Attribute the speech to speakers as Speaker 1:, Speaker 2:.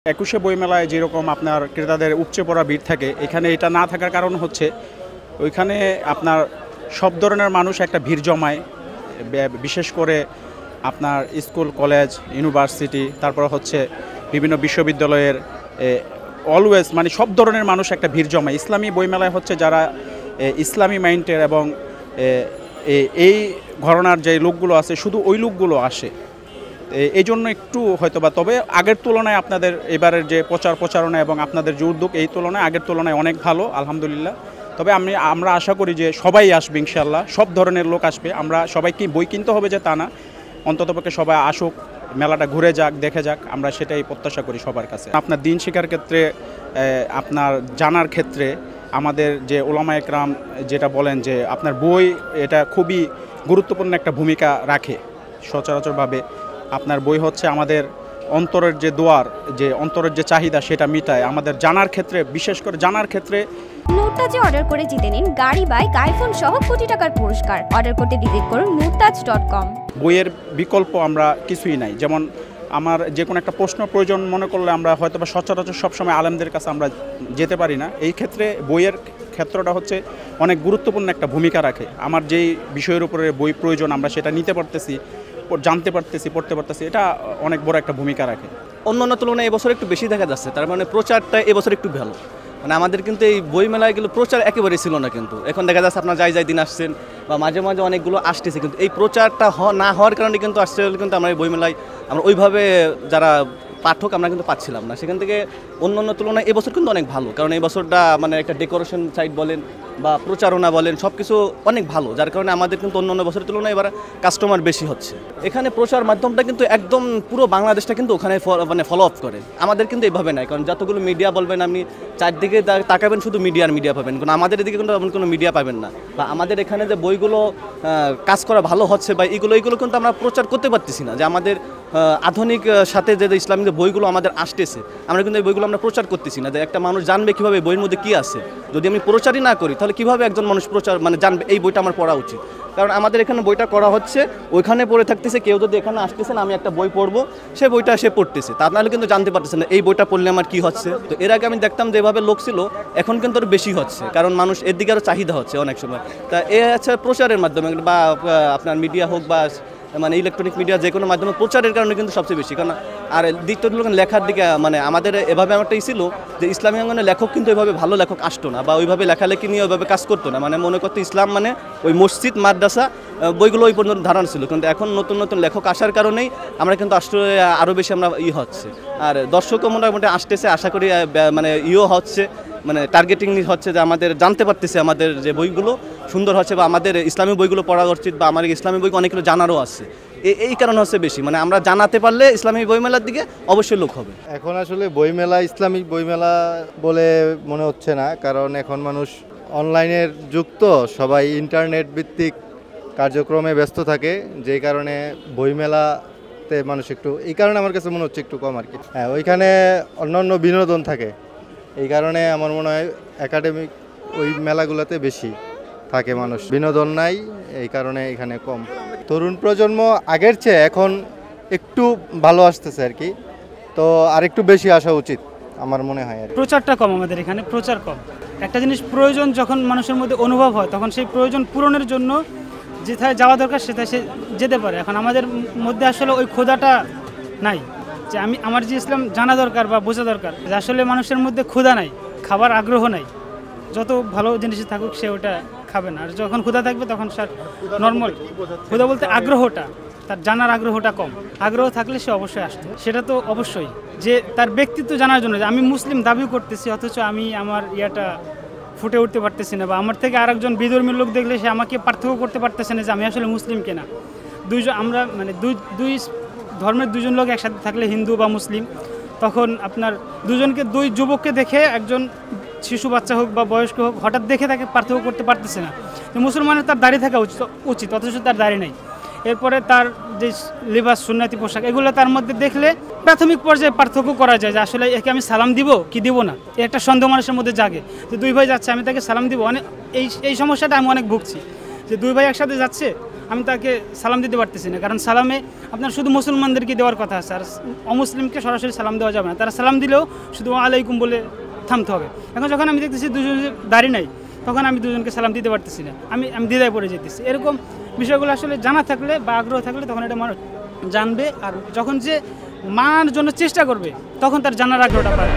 Speaker 1: একুশে বইমেলায় যেরকম আপনার ক্রেতাদের উপচে পড়া ভিড় থাকে, এখানে এটা না থাকার কারণ হচ্ছে ওইখানে আপনার সব ধরনের মানুষ একটা ভিড় জমায়। বিশেষ করে আপনার স্কুল, কলেজ, ইউনিভার্সিটি, তারপর হচ্ছে বিভিন্ন বিশ্ববিদ্যালয়ের অলওয়েজ মানে সব ধরনের মানুষ একটা ভিড় জমায়। ইসলামী বইমেলায় হচ্ছে যারা ইসলামী মাইন্ডের এবং এই ঘরানার যে লোকগুলো আছে শুধু ওই লোকগুলো আসে। এই জন্য একটু হয়তোবা, তবে আগের তুলনায় আপনাদের এবারের যে প্রচারণা এবং আপনাদের যে উদ্যোগ, এই তুলনায় আগের তুলনায় অনেক ভালো, আলহামদুলিল্লাহ। তবে আমরা আশা করি যে সবাই আসবে ইনশাআল্লাহ, সব ধরনের লোক আসবে। আমরা সবাইকে বই কিনতে হবে যে তা না, অন্ততপক্ষে সবাই আসুক, মেলাটা ঘুরে যাক, দেখে যাক, আমরা সেটাই প্রত্যাশা করি সবার কাছে। আপনার দিন শিক্ষার ক্ষেত্রে, আপনার জানার ক্ষেত্রে আমাদের যে ওলামা একরাম যেটা বলেন যে আপনার বই এটা খুবই গুরুত্বপূর্ণ একটা ভূমিকা রাখে। সচরাচরভাবে আপনার বই হচ্ছে আমাদের অন্তরের যে দুয়ার, যে অন্তরের যে চাহিদা সেটা মিটায় আমাদের জানার ক্ষেত্রে, বিশেষ করে জানার ক্ষেত্রে।
Speaker 2: মুরতাজে অর্ডার করে জিতে নিন গাড়ি, বাইক, আইফোন সহ কোটি টাকার পুরস্কার। অর্ডার করতে ভিজিট করুন murtaj.com।
Speaker 1: বইয়ের বিকল্প আমরা কিছুই নাই। যেমন আমার যে কোনো একটা প্রশ্ন প্রয়োজন মনে করলে আমরা হয়তো বা সচরাচর সবসময় আলেমদের কাছে আমরা যেতে পারি না। এই ক্ষেত্রে বইয়ের ক্ষেত্রটা হচ্ছে অনেক গুরুত্বপূর্ণ একটা ভূমিকা রাখে। আমার যেই বিষয়ের উপরে বই প্রয়োজন আমরা সেটা নিতে পারতেছি, জানতে পারতেছি, পড়তে পারতেছি, এটা অনেক বড় একটা ভূমিকা রাখে।
Speaker 3: অন্যান্য তুলনায় এবছর একটু বেশি দেখা যাচ্ছে, তার মানে প্রচারটা এবছর একটু ভালো। মানে আমাদের কিন্তু এই বইমেলায় গেলে প্রচার একেবারেই ছিল না, কিন্তু এখন দেখা যাচ্ছে আপনার যাই দিন আসছেন বা মাঝে মাঝে অনেকগুলো আসতেছে, কিন্তু এই প্রচারটা না হওয়ার কারণে কিন্তু আসছে কিন্তু আমরা এই বইমেলায় আমরা ওইভাবে যারা পাঠক আমরা কিন্তু পাচ্ছিলাম না। সেখান থেকে অন্যান্য তুলনায় এবছর কিন্তু অনেক ভালো, কারণ এই বছরটা মানে একটা ডেকোরেশন সাইট বলেন বা প্রচারণা বলেন সব কিছু অনেক ভালো, যার কারণে আমাদের কিন্তু অন্যান্য বছরের তুলনায় এবার কাস্টমার বেশি হচ্ছে। এখানে প্রচার মাধ্যমটা কিন্তু একদম পুরো বাংলাদেশটা কিন্তু ওখানে মানে ফলো আপ করে। আমাদের কিন্তু এইভাবে নাই, কারণ যতগুলো মিডিয়া বলবেন আপনি চারদিকে তাকাবেন শুধু মিডিয়া পাবেন, কারণ আমাদের এদিকে কিন্তু এমন কোনো মিডিয়া পাবেন না। বা আমাদের এখানে যে বইগুলো কাজ করা ভালো হচ্ছে বা এইগুলো কিন্তু আমরা প্রচার করতে পারতেছি না, যে আমাদের আধুনিক সাথে যে ইসলামিক যে বইগুলো আমাদের আসতেছে আমরা কিন্তু এই বইগুলো আমরা প্রচার করতেছি না, যে একটা মানুষ জানবে কীভাবে বইয়ের মধ্যে কী আছে। যদি আমি প্রচারই না করি তাহলে কীভাবে একজন মানুষ মানে জানবে এই বইটা আমার পড়া উচিত। কারণ আমাদের এখানে বইটা করা হচ্ছে, ওইখানে পড়ে থাকতেছে, কেউ যদি এখানে আসতেছেন আমি একটা বই পড়বো, সে বইটা সে পড়তেছে, তা নাহলে কিন্তু জানতে পারতেছে না এই বইটা পড়লে আমার কী হচ্ছে। তো এর আগে আমি দেখতাম যেভাবে লোক ছিল, এখন কিন্তু আরও বেশি হচ্ছে, কারণ মানুষ এর দিকে আরও চাহিদা হচ্ছে অনেক সময়। তা এ হচ্ছে প্রচারের মাধ্যমে বা আপনার মিডিয়া হোক বা মানে ইলেকট্রনিক মিডিয়া যে কোনো মাধ্যমে প্রচারের কারণে কিন্তু সবচেয়ে বেশি। কারণ আর দ্বিতীয় লেখার দিকে মানে আমাদের এভাবে আমারটাই ছিল যে ইসলামী অঙ্গনে লেখক কিন্তু ওইভাবে ভালো লেখক আসতো না, বা ওইভাবে লেখালেখি নিয়ে ওইভাবে কাজ করতো না। মানে মনে করতো ইসলাম মানে ওই মসজিদ, মাদ্রাসা, বইগুলো ওই পর্যন্ত ধারণা ছিল। কিন্তু এখন নতুন নতুন লেখক আসার কারণেই আমরা কিন্তু আসলে আরও বেশি আমরা হচ্ছে, আর দর্শকও মোটামুটি আসতেছে, আশা করি মানে হচ্ছে, মানে টার্গেটিং হচ্ছে যে আমাদের জানতে পারতেছে আমাদের যে বইগুলো সুন্দর হচ্ছে, বা আমাদের ইসলামী বইগুলো পড়া উচিত, বা আমার ইসলামী বই অনেকগুলো জানারও আছে। এই কারণে হচ্ছে বেশি, মানে আমরা জানাতে পারলে ইসলামী বইমেলার দিকে অবশ্যই লোক হবে।
Speaker 4: এখন আসলে বইমেলা ইসলামিক বইমেলা বলে মনে হচ্ছে না, কারণ এখন মানুষ অনলাইনের যুগ, তো সবাই ইন্টারনেট ভিত্তিক কার্যক্রমে ব্যস্ত থাকে, যেই কারণে বইমেলাতে মানুষ একটু, এই কারণে আমার কাছে মনে হচ্ছে একটু কম আর কি। হ্যাঁ, ওইখানে অন্যান্য বিনোদন থাকে, এই কারণে আমার মনে হয় একাডেমিক ওই মেলাগুলোতে বেশি থাকে মানুষ, বিনোদন নাই, এই কারণে এখানে কম। তরুণ প্রজন্ম আগের চেয়ে এখন একটু ভালো আসতেছে আর কি, তো আরেকটু বেশি আসা উচিত আমার মনে হয়। আর
Speaker 5: প্রচারটা কম, আমাদের এখানে প্রচার কম। একটা জিনিস প্রয়োজন যখন মানুষের মধ্যে অনুভব হয়, তখন সেই প্রয়োজন পূরণের জন্য যেথায় যাওয়া দরকার সেটাই সে যেতে পারে। এখন আমাদের মধ্যে আসলে ওই ক্ষুধাটা নাই, যে আমার যে ইসলাম জানা দরকার বা বোঝা দরকার, আসলে মানুষের মধ্যে ক্ষুধা নাই, খাবার আগ্রহ নাই। যত ভালো জিনিস থাকুক সে ওটা খাবে না, আর যখন ক্ষুধা থাকবে তখন নর্মাল ক্ষুধা বলতে আগ্রহটা, তার জানার আগ্রহটা কম। আগ্রহ থাকলে সে অবশ্যই আসতো, সেটা তো অবশ্যই, যে তার ব্যক্তিত্ব জানার জন্য। যে আমি মুসলিম দাবি করতেছি অথচ আমি আমার ফুটে উঠতে পারতেছি না, বা আমার থেকে আরেকজন বিধর্মী লোক দেখলে সে আমাকে পার্থক্য করতে পারতেছে না যে আমি আসলে মুসলিম কিনা। আমরা মানে দুই ধর্মের দুজন লোক একসাথে থাকলে, হিন্দু বা মুসলিম, তখন আপনার দুই যুবককে দেখে একজন শিশু বাচ্চা হোক বা বয়স্ক হোক হঠাৎ দেখে তাকে পার্থক্য করতে পারতেছে না। মুসলমানের তার দাড়ি থাকা উচিত, অথচ তার দাড়ি নেই। এরপরে তার যে লিবাস, সুন্নতি পোশাক, এগুলো তার মধ্যে দেখলে প্রাথমিক পর্যায়ে পার্থক্য করা যায় যে আসলে একে আমি সালাম দিব কি দিব না, একটা সন্দেহ মানুষের মধ্যে জাগে যে দুই ভাই যাচ্ছে আমি তাকে সালাম দিব। এই সমস্যাটা আমি অনেক ভুগছি, যে দুই ভাই একসাথে যাচ্ছে আমি তাকে সালাম দিতে পারতেছি না, কারণ সালামে আপনার শুধু মুসলমানদেরকে দেওয়ার কথা আছে, আর অমুসলিমকে সরাসরি সালাম দেওয়া যাবে না। তারা সালাম দিলেও শুধু আলাইকুম বলে থামতে হবে। এখন যখন আমি দেখতেছি দুজন দাঁড়িয়ে নাই, তখন আমি দুজনকে সালাম দিতে পারতেছি না, আমি দ্বিধায় পড়ে যেতেছি। এরকম বিষয়গুলো আসলে জানা থাকলে বা আগ্রহ থাকলে তখন এটা মানুষ জানবে, আর যখন যে মানার জন্য চেষ্টা করবে তখন তার জানার আগ্রহটা পাবে।